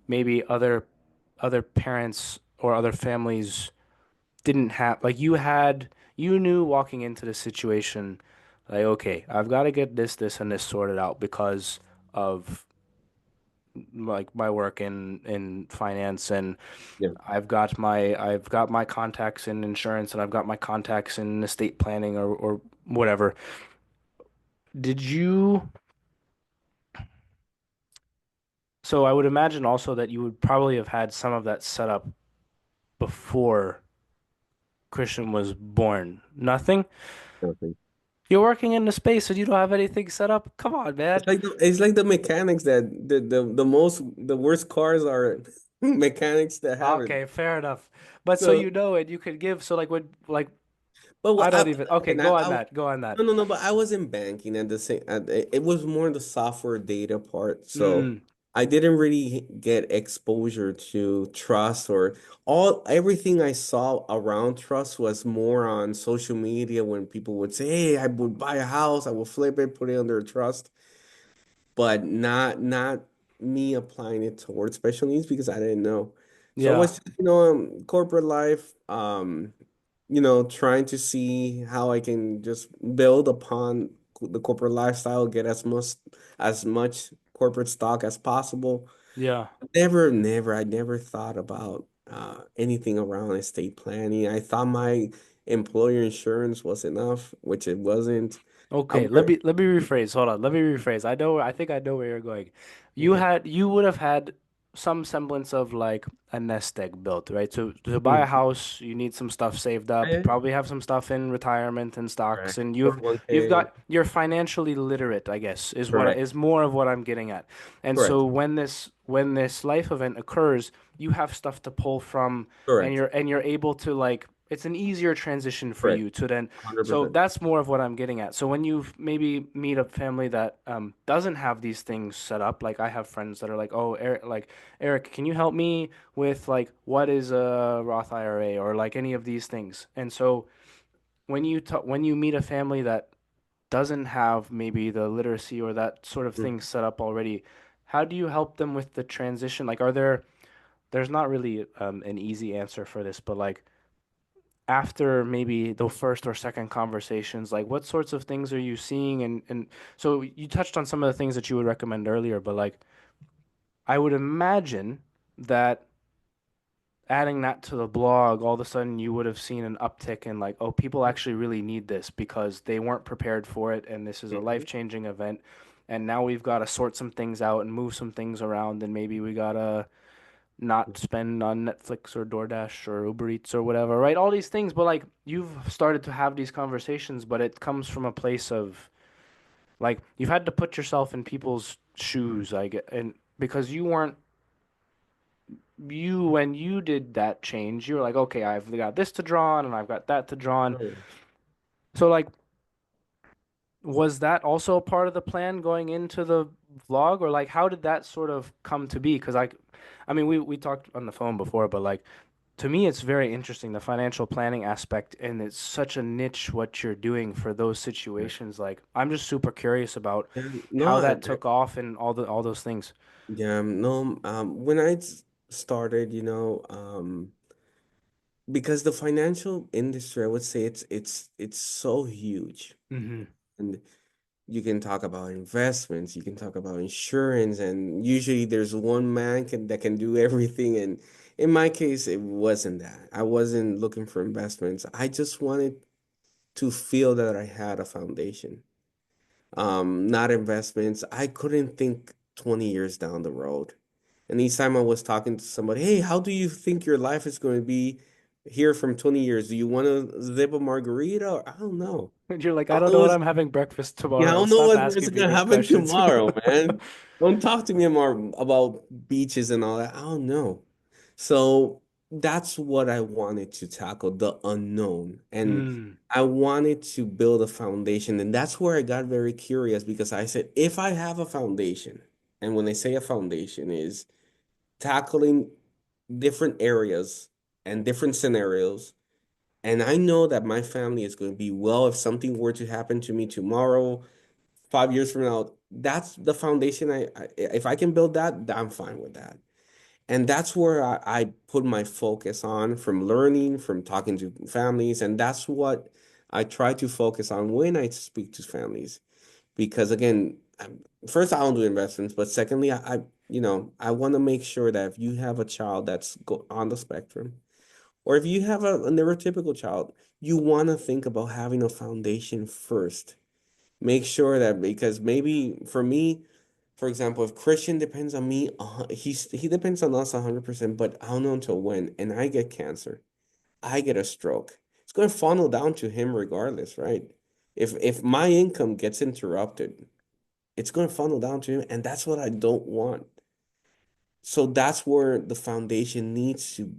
maybe other parents or other families didn't have. Like you knew walking into the situation, like okay, I've got to get this, and this sorted out because of like my work in finance, and Yeah. I've got my contacts in insurance, and I've got my contacts in estate planning or whatever. Did you? So I would imagine also that you would probably have had some of that set up before Christian was born. Nothing? Okay. You're working in the space and you don't have anything set up? Come on, man. It's like the mechanics that the worst cars are mechanics that have it. Okay, fair enough. But so So you know it, you could give. So like when like But I what don't even. Okay, and go on I that. Go on that. no, no, no, but I was in banking at the same it was more the software data part. So Mm, I didn't really get exposure to trust or everything I saw around trust was more on social media when people would say, "Hey, I would buy a house, I will flip it, put it under trust." But not me applying it towards special needs because I didn't know. So it yeah. was just, corporate life, trying to see how I can just build upon the corporate lifestyle, get as much corporate stock as possible. Yeah. I never thought about anything around estate planning. I thought my employer insurance was enough, which it wasn't. I Okay, worked. let me rephrase. Hold on. Let me rephrase. I think I know where you're going. Okay. You would have had some semblance of like a nest egg built, right? To buy a Mhm. house, you need some stuff saved up. You Yeah, probably have some stuff in retirement and stocks, correct. and you've 401k. got you're financially literate, I guess, Correct. is more of what I'm getting at. And so Correct. when this life event occurs, you have stuff to pull from, and Correct. you're able to like it's an easier transition for Correct. you to then. So 100%. that's more of what I'm getting at. So when you maybe meet a family that doesn't have these things set up, like I have friends that are like, "Oh, Eric, can you help me with like what is a Roth IRA or like any of these things?" And so when you meet a family that doesn't have maybe the literacy or that sort of thing set up already, how do you help them with the transition? Like, there's not really an easy answer for this, but like after maybe the first or second conversations, like what sorts of things are you seeing? And so you touched on some of the things that you would recommend earlier, but like I would imagine that adding that to the blog, all of a sudden you would have seen an uptick in like, oh, people actually really need this because they weren't prepared for it, and this is a Mhm. life-changing event. And now we've got to sort some things out and move some things around, and maybe we gotta not spend on Netflix or DoorDash or Uber Eats or whatever, right? All these things, but like you've started to have these conversations, but it comes from a place of like you've had to put yourself in people's shoes, I get, and because you weren't you when you did that change, you were like, okay, I've got this to draw on and I've got that to draw on. Oh, So like, was that also a part of the plan going into the vlog, or like how did that sort of come to be? Because I mean, we talked on the phone before, but like to me, it's very interesting, the financial planning aspect, and it's such a niche what you're doing for those Yeah. situations. Like, I'm just super curious about Yeah, no, how that took off and all those things. yeah, no, when started, because the financial industry, I would say it's so huge. Hmm. And you can talk about investments, you can talk about insurance, and usually there's one man that can do everything. And in my case, it wasn't that. I wasn't looking for investments. I just wanted to feel that I had a foundation. Not investments. I couldn't think 20 years down the road. And each time I was talking to somebody, hey, how do you think your life is going to be here from 20 years? Do you want to zip a margarita? Or I don't know. And you're like, I I don't don't know know what what's I'm having breakfast yeah, I tomorrow. don't know Stop what's asking me gonna these happen questions. tomorrow, man. Don't talk to me more about beaches and all that. I don't know. So that's what I wanted to tackle, the unknown. And Mm. I wanted to build a foundation. And that's where I got very curious because I said, if I have a foundation, and when I say a foundation is tackling different areas and different scenarios, and I know that my family is going to be well if something were to happen to me tomorrow 5 years from now, that's the foundation. If I can build that, I'm fine with that. And that's where I put my focus on from learning, from talking to families. And that's what I try to focus on when I speak to families. Because again, first, I don't do investments, but secondly, I want to make sure that if you have a child that's on the spectrum, or if you have a neurotypical child, you want to think about having a foundation first. Make sure that because maybe for me, for example, if Christian depends on me, he depends on us 100%, but I don't know until when. And I get cancer, I get a stroke. It's going to funnel down to him regardless, right? If my income gets interrupted, it's going to funnel down to him, and that's what I don't want. So that's where the foundation needs to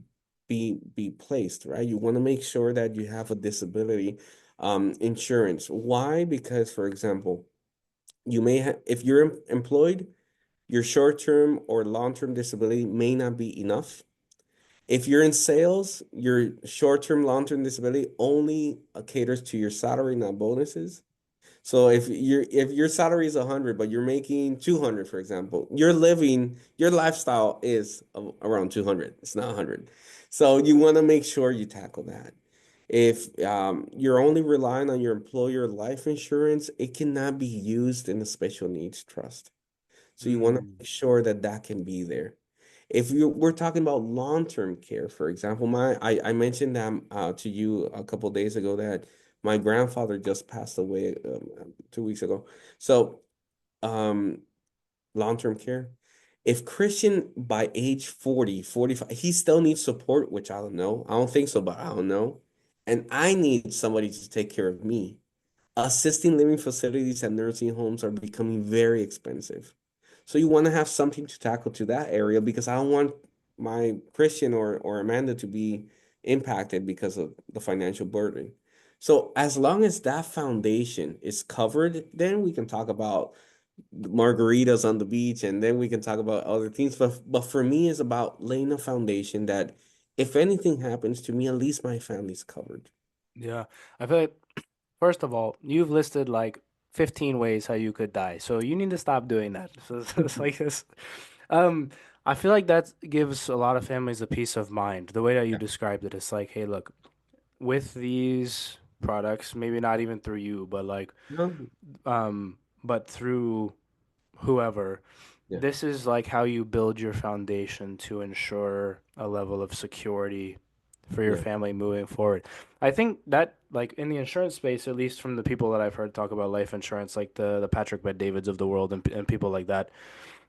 be placed, right? You want to make sure that you have a disability insurance. Why? Because, for example, you may have, if you're employed, your short-term or long-term disability may not be enough. If you're in sales, your short-term, long-term disability only caters to your salary, not bonuses. So if your salary is 100, but you're making 200, for example, your lifestyle is around 200. It's not 100. So you want to make sure you tackle that. If you're only relying on your employer life insurance, it cannot be used in a special needs trust. So you want to Mm. make sure that that can be there. If we're talking about long-term care, for example, I mentioned that to you a couple days ago that my grandfather just passed away 2 weeks ago. So um, long-term care. If Christian by age 40, 45, he still needs support, which I don't know. I don't think so, but I don't know. And I need somebody to take care of me. Assisting living facilities and nursing homes are becoming very expensive. So you want to have something to tackle to that area because I don't want my Christian or Amanda to be impacted because of the financial burden. So as long as that foundation is covered, then we can talk about margaritas on the beach and then we can talk about other things. But for me, it's about laying a foundation that if anything happens to me, at least my family's covered. Yeah. I feel like, first of all, you've listed like 15 ways how you could die. So you need to stop doing that. So it's like this. Um, I feel like that gives a lot of families a peace of mind. The way that you Yeah. described it, it's like, hey, look, with these products, maybe not even through you, but like, No, but through whoever, yeah, this is like how you build your foundation to ensure a level of security for your yeah, family moving forward. I think that like in the insurance space, at least from the people that I've heard talk about life insurance, like the Patrick Bet Davids of the world and people like that,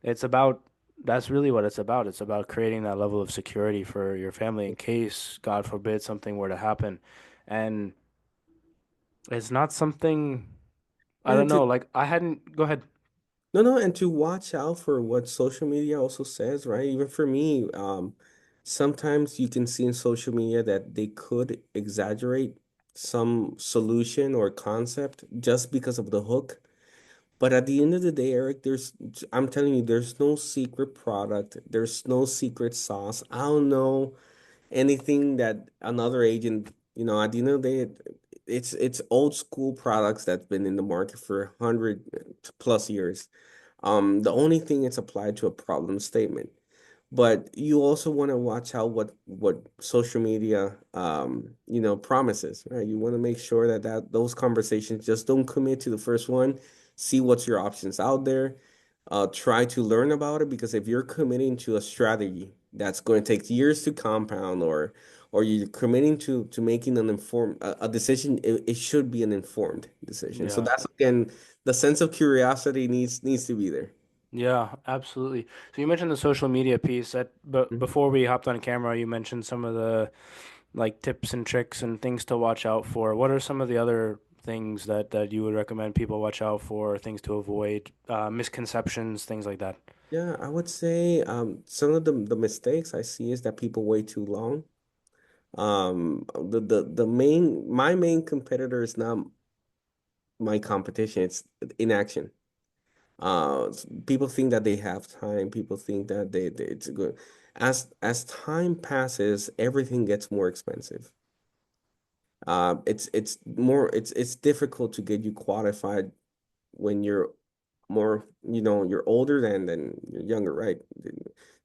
it's about that's really what it's about. It's about creating that level of security for your family in case, God forbid, something were to happen. And it's not something I yeah. don't know, like I hadn't go ahead. No, no, and to watch out for what social media also says, right? Even for me, sometimes you can see in social media that they could exaggerate some solution or concept just because of the hook. But at the end of the day, Eric, I'm telling you, there's no secret product. There's no secret sauce. I don't know anything that another agent, at the end of the day, it's old school products that's been in the market for 100 plus years. The only thing it's applied to a problem statement. But you also want to watch out what social media promises, right? You want to make sure that those conversations just don't commit to the first one. See what's your options out there. Try to learn about it because if you're committing to a strategy that's going to take years to compound or you're committing to making an informed a decision, it should be an informed decision. So Yeah. that's again the sense of curiosity needs to be there. Yeah, absolutely. So you mentioned the social media piece that, but Mhm. before we hopped on camera, you mentioned some of the like tips and tricks and things to watch out for. What are some of the other things that you would recommend people watch out for, things to avoid, misconceptions, things like that? Yeah, I would say some of the mistakes I see is that people wait too long. The main my main competitor is not my competition, it's inaction. People think that they have time, people think that it's good. As time passes, everything gets more expensive. It's difficult to get you qualified when you're more, you're older than you're younger, right?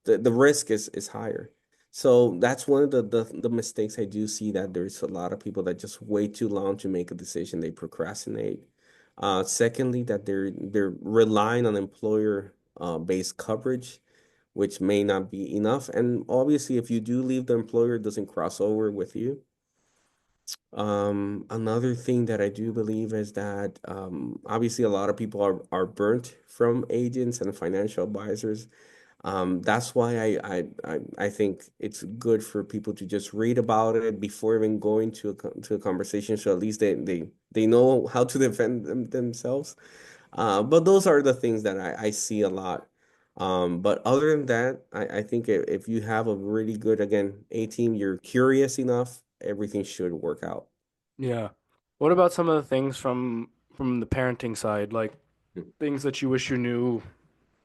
The risk is higher. So that's one of the mistakes I do see that there's a lot of people that just wait too long to make a decision. They procrastinate. Secondly, that they're relying on employer based coverage, which may not be enough. And obviously, if you do leave, the employer doesn't cross over with you. Another thing that I do believe is that obviously a lot of people are burnt from agents and financial advisors. That's why I think it's good for people to just read about it before even going to a conversation, so at least they know how to defend themselves. But those are the things that I see a lot. But other than that, I think if you have a really good, again, A team, you're curious enough, everything should work out. Yeah. What about some of the things from the parenting side, like things that you wish you knew?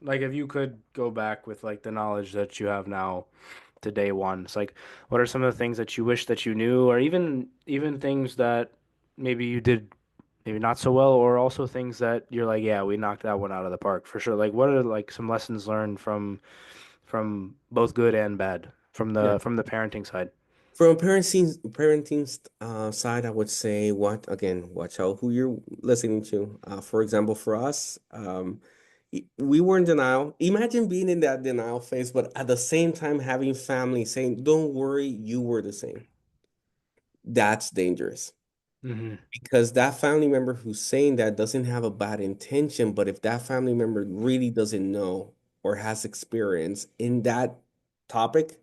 Like if you could go back with like the knowledge that you have now to day one, it's like what are some of the things that you wish that you knew, or even things that maybe you did maybe not so well, or also things that you're like, yeah, we knocked that one out of the park for sure. Like what are like some lessons learned from both good and bad Yeah. from the parenting side? From a parenting side, I would say watch out who you're listening to. For example, for us, we were in denial. Imagine being in that denial phase, but at the same time having family saying, "Don't worry, you were the same." That's dangerous Hmm. because that family member who's saying that doesn't have a bad intention, but if that family member really doesn't know or has experience in that topic,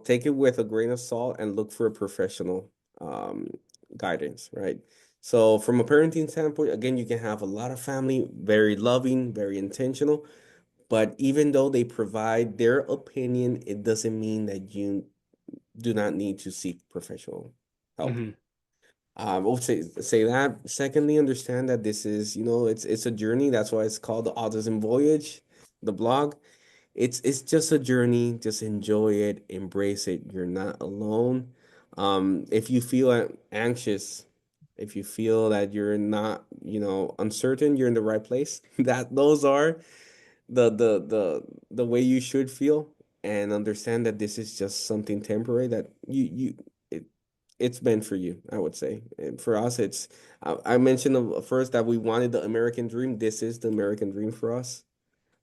take it with a grain of salt and look for a professional um, guidance, right? So, from a parenting standpoint, again, you can have a lot of family, very loving, very intentional, but even though they provide their opinion, it doesn't mean that you do not need to seek professional help. Hmm. I will say that. Secondly, understand that this is, it's a journey. That's why it's called the Autism Voyage, the blog. It's just a journey. Just enjoy it, embrace it. You're not alone. If you feel anxious, if you feel that you're not, uncertain, you're in the right place. That those are the way you should feel, and understand that this is just something temporary that it it's meant for you, I would say. And for us, I mentioned first that we wanted the American dream. This is the American dream for us.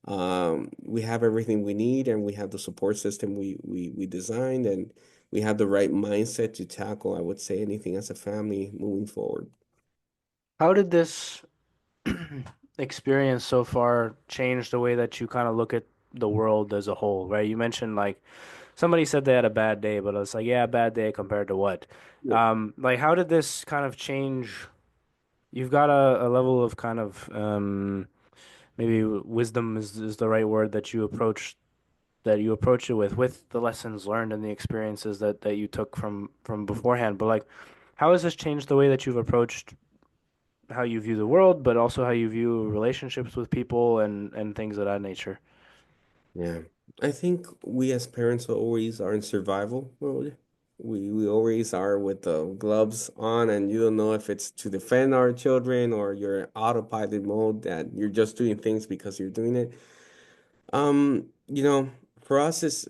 We have everything we need, and we have the support system we designed, and we have the right mindset to tackle, I would say, anything as a family moving forward. How did this experience so far change the way that you kind of look at the world as a whole, right? You mentioned like somebody said they had a bad day, but it's like, yeah, bad day compared to what? Yeah. Like how did this kind of change? You've got a level of kind of maybe wisdom is the right word that you approach it with the lessons learned and the experiences that you took from beforehand. But like, how has this changed the way that you've approached how you view the world, but also how you view relationships with people and things of that nature? Yeah. I think we as parents always are in survival mode. We always are with the gloves on, and you don't know if it's to defend our children or you're in autopilot mode that you're just doing things because you're doing it. You know, for us, it's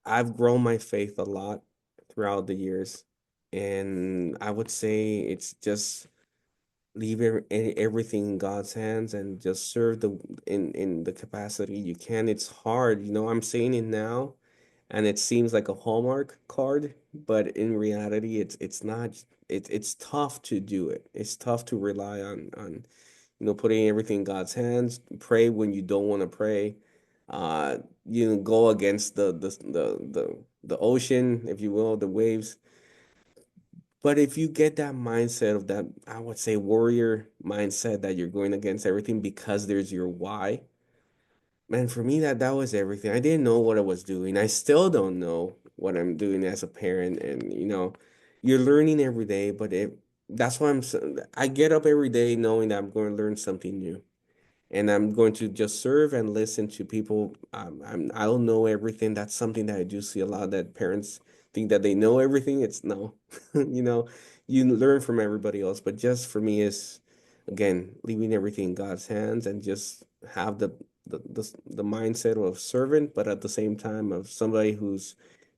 I've grown my faith a lot throughout the years, and I would say it's just leave everything in God's hands and just serve the in the capacity you can. It's hard, I'm saying it now, and it seems like a Hallmark card, but in reality, it's not. It's tough to do it. It's tough to rely on putting everything in God's hands. Pray when you don't want to pray. Uh, go against the ocean, if you will, the waves. But if you get that mindset of that, I would say warrior mindset that you're going against everything because there's your why. Man, for me that was everything. I didn't know what I was doing. I still don't know what I'm doing as a parent, and you're learning every day, but that's why I get up every day knowing that I'm going to learn something new, and I'm going to just serve and listen to people. I don't know everything. That's something that I do see a lot, that parents think that they know everything. It's no, you know, you learn from everybody else, but just for me is again leaving everything in God's hands and just have the mindset of servant, but at the same time of somebody who's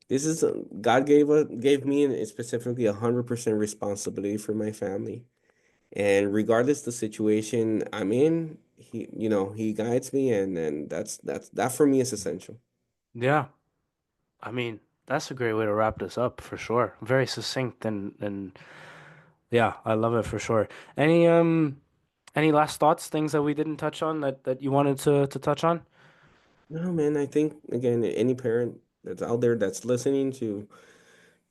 this is God gave me and specifically 100% responsibility for my family, and regardless the situation I'm in, he guides me, and that for me is essential. Yeah, I mean, that's a great way to wrap this up for sure. Very succinct and yeah, I love it for sure. Any any last thoughts, things that we didn't touch on that you wanted to touch on? No, man, I think again, any parent that's out there that's listening to,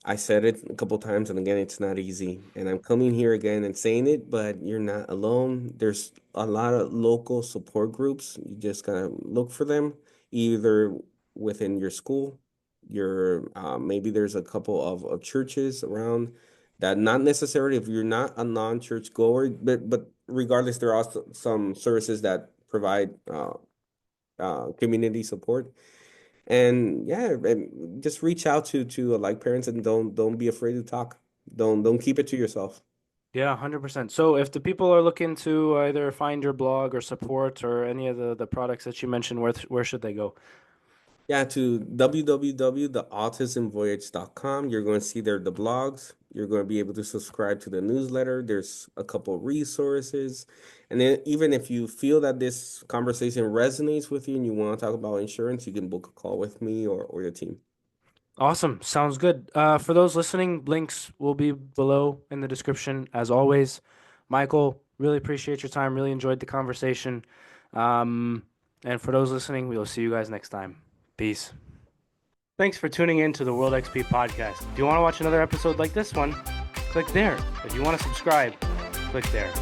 I said it a couple times, and again, it's not easy. And I'm coming here again and saying it, but you're not alone. There's a lot of local support groups. You just gotta look for them, either within your school, maybe there's a couple of churches around that, not necessarily if you're not a non-church goer, but regardless, there are also some services that provide community support. And yeah, and just reach out to like parents, and don't be afraid to talk. Don't keep it to yourself. Yeah, 100%. So if the people are looking to either find your blog or support or any of the products that you mentioned, where should they go? Yeah, to www.theautismvoyage.com. You're going to see there the blogs. You're going to be able to subscribe to the newsletter. There's a couple of resources. And then even if you feel that this conversation resonates with you and you want to talk about insurance, you can book a call with me or the team. Awesome. Sounds good. For those listening, links will be below in the description as always. Michael, really appreciate your time. Really enjoyed the conversation. Um, and for those listening, we will see you guys next time. Peace. Thanks for tuning in to the World XP podcast. If you want to watch another episode like this one, click there. If you want to subscribe, click there.